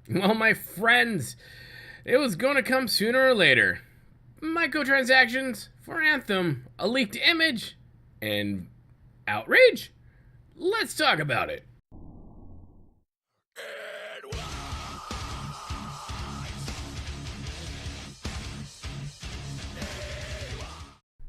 Well, my friends, it was gonna come sooner or later. Microtransactions for Anthem, a leaked image, and outrage? Let's talk about it.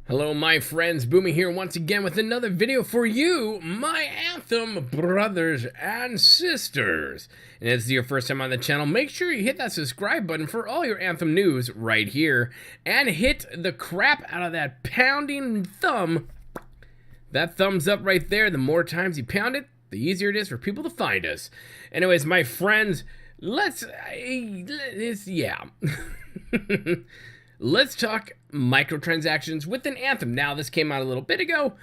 Hello my friends, Boomy here once again with another video for you, my Anthem brothers and sisters. And if this is your first time on the channel, make sure you hit that subscribe button for all your Anthem news right here. And hit the crap out of that pounding thumb. That thumbs up right there, the more times you pound it, the easier it is for people to find us. Anyways, my friends, let's talk microtransactions with an Anthem. Now, this came out a little bit ago,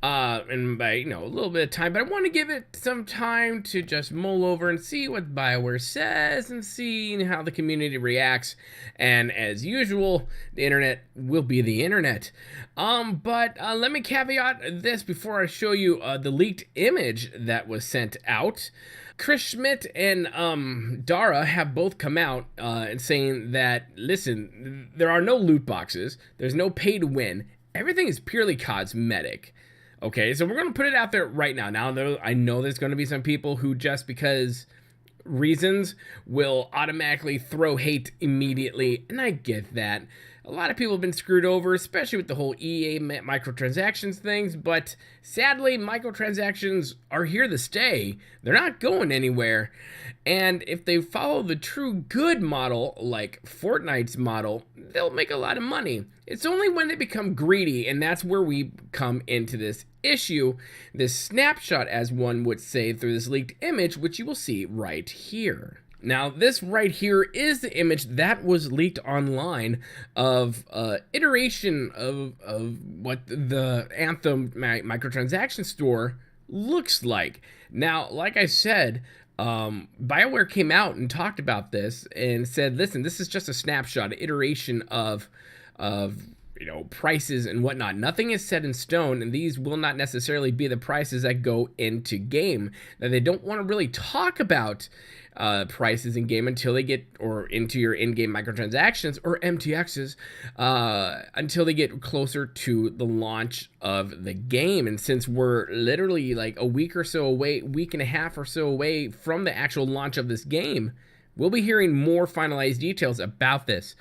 and by, a little bit of time, but I want to give it some time to just mull over and see what Bioware says and see how the community reacts. And as usual, the internet will be the internet. But let me caveat this before I show you the leaked image that was sent out. Chris Schmidt and Dara have both come out and saying that, listen, there are no loot boxes, there's no pay to win, everything is purely cosmetic. Okay, so we're going to put it out there right now. Now, I know there's going to be some people who just because reasons will automatically throw hate immediately, and I get that. A lot of people have been screwed over, especially with the whole EA microtransactions things, but sadly, microtransactions are here to stay. They're not going anywhere, and if they follow the true good model, like Fortnite's model, they'll make a lot of money. It's only when they become greedy, and that's where we come into this issue, this snapshot, as one would say, through this leaked image, which you will see right here. Now, this right here is the image that was leaked online of iteration of what the Anthem microtransaction store looks like. Now, like I said, Bioware came out and talked about this and said, listen, this is just a snapshot, an iteration of prices and whatnot. Nothing is set in stone, and these will not necessarily be the prices that go into game. That they don't want to really talk about prices in game until they get, or into your in-game microtransactions or MTXs, until they get closer to the launch of the game. And since we're literally like a week or so away, week and a half or so away from the actual launch of this game, we'll be hearing more finalized details about this.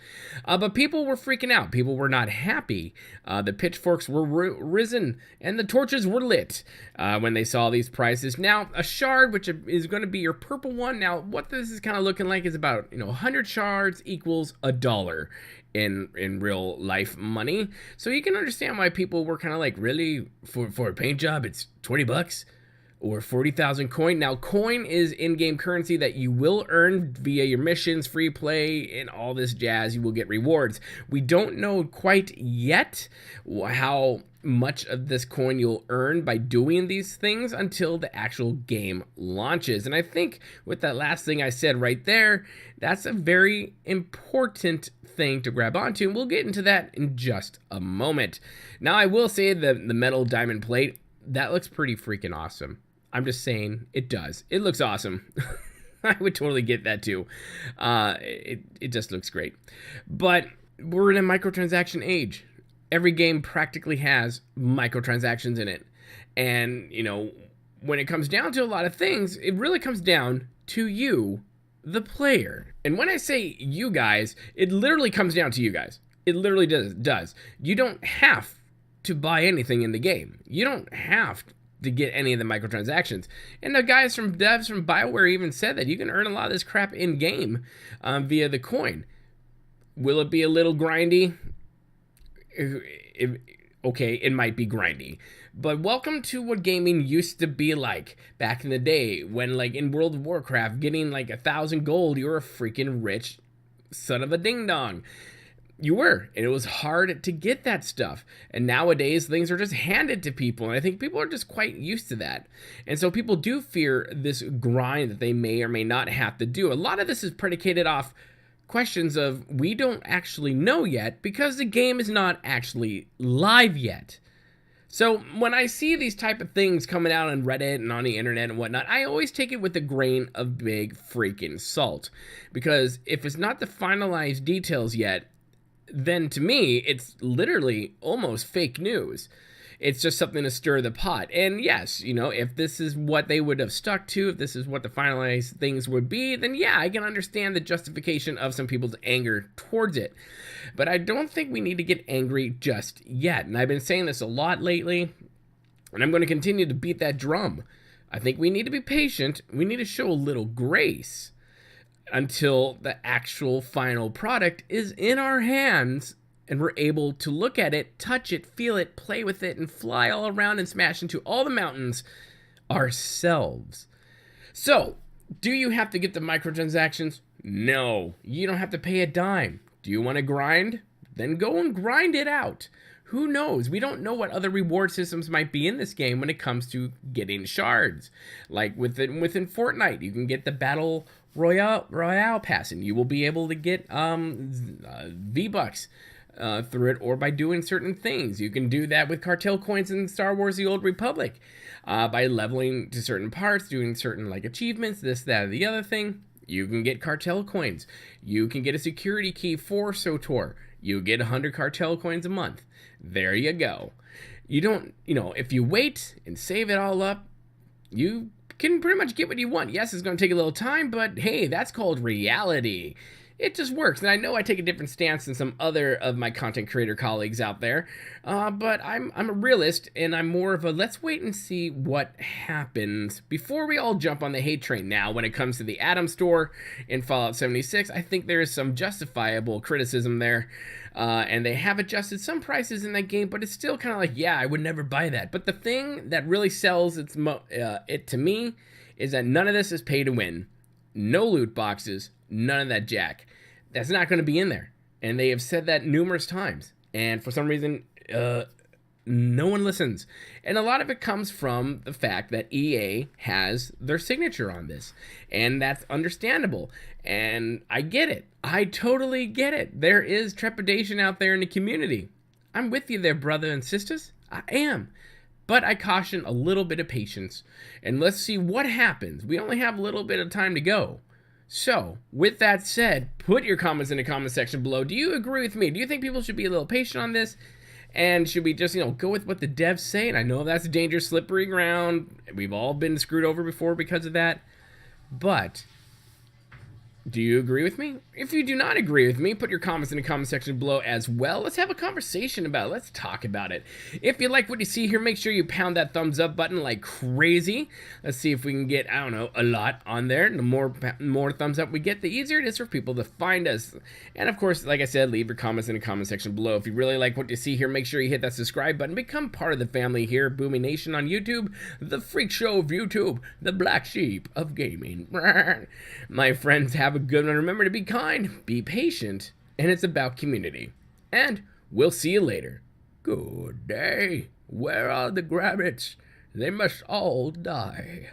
But people were freaking out. People were not happy. The pitchforks were risen and the torches were lit when they saw these prices. Now, a shard, which is going to be your purple one. Now, what this is kind of looking like is about, 100 shards equals $1 in real life money. So you can understand why people were kind of like, really? For a paint job, it's 20 bucks? Or 40,000 coin. Now, coin is in-game currency that you will earn via your missions, free play, and all this jazz. You will get rewards. We don't know quite yet how much of this coin you'll earn by doing these things until the actual game launches. And I think with that last thing I said right there, that's a very important thing to grab onto, and we'll get into that in just a moment. Now, I will say that the metal diamond plate, that looks pretty freaking awesome. I'm just saying, it does. It looks awesome. I would totally get that too. It just looks great. But we're in a microtransaction age. Every game practically has microtransactions in it. And, when it comes down to a lot of things, it really comes down to you, the player. And when I say you guys, it literally comes down to you guys. It literally does. You don't have to buy anything in the game. You don't have to get any of the microtransactions. And the guys from devs from Bioware even said that you can earn a lot of this crap in game via the coin. Will it be a little grindy? Okay, it might be grindy. But welcome to what gaming used to be like back in the day when, like, in World of Warcraft, getting like 1,000 gold, you were a freaking rich son of a ding-dong. You were, and it was hard to get that stuff. And nowadays, things are just handed to people, and I think people are just quite used to that. And so people do fear this grind that they may or may not have to do. A lot of this is predicated off questions of, we don't actually know yet, because the game is not actually live yet. So when I see these type of things coming out on Reddit and on the internet and whatnot, I always take it with a grain of big freaking salt. Because if it's not the finalized details yet, then to me, it's literally almost fake news. It's just something to stir the pot. And yes, if this is what they would have stuck to, if this is what the finalized things would be, then yeah, I can understand the justification of some people's anger towards it. But I don't think we need to get angry just yet. And I've been saying this a lot lately, and I'm going to continue to beat that drum. I think we need to be patient. We need to show a little grace until the actual final product is in our hands and we're able to look at it, touch it, feel it, play with it, and fly all around and smash into all the mountains ourselves. So, do you have to get the microtransactions? No, you don't have to pay a dime. Do you want to grind? Then go and grind it out. Who knows? We don't know what other reward systems might be in this game when it comes to getting shards. Like within Fortnite, you can get the Battle Royale pass, and you will be able to get V-Bucks through it, or by doing certain things. You can do that with cartel coins in Star Wars The Old Republic by leveling to certain parts, doing certain achievements, this, that, or the other thing. You can get cartel coins. You can get a security key for SOTOR. You get 100 cartel coins a month. There you go. You don't, if you wait and save it all up, you can pretty much get what you want. Yes, it's going to take a little time, but hey, that's called reality. It just works. And I know I take a different stance than some other of my content creator colleagues out there, but I'm a realist, and I'm more of a let's wait and see what happens before we all jump on the hate train. Now, when it comes to the Atom Store in Fallout 76, I think there is some justifiable criticism there, and they have adjusted some prices in that game, but it's still kind of like, yeah, I would never buy that. But the thing that really sells it to me is that none of this is pay to win. No loot boxes, none of that jack. That's not going to be in there. And they have said that numerous times. And for some reason, no one listens. And a lot of it comes from the fact that EA has their signature on this. And that's understandable. And I get it. I totally get it. There is trepidation out there in the community. I'm with you there, brother and sisters. I am. But I caution a little bit of patience. And let's see what happens. We only have a little bit of time to go. So, with that said, put your comments in the comment section below. Do you agree with me? Do you think people should be a little patient on this? And should we just, go with what the devs say? And I know that's a dangerous, slippery ground. We've all been screwed over before because of that. But do you agree with me? If you do not agree with me, put your comments in the comment section below as well. Let's have a conversation about it. Let's talk about it. If you like what you see here, make sure you pound that thumbs up button like crazy. Let's see if we can get, a lot on there. The more thumbs up we get, the easier it is for people to find us. And of course, like I said, leave your comments in the comment section below. If you really like what you see here, make sure you hit that subscribe button. Become part of the family here, Boomy Nation on YouTube, the freak show of YouTube, the black sheep of gaming. My friends, have a good one. Remember to be kind, be patient, and it's about community. And we'll see you later. Good day. Where are the grabbits? They must all die.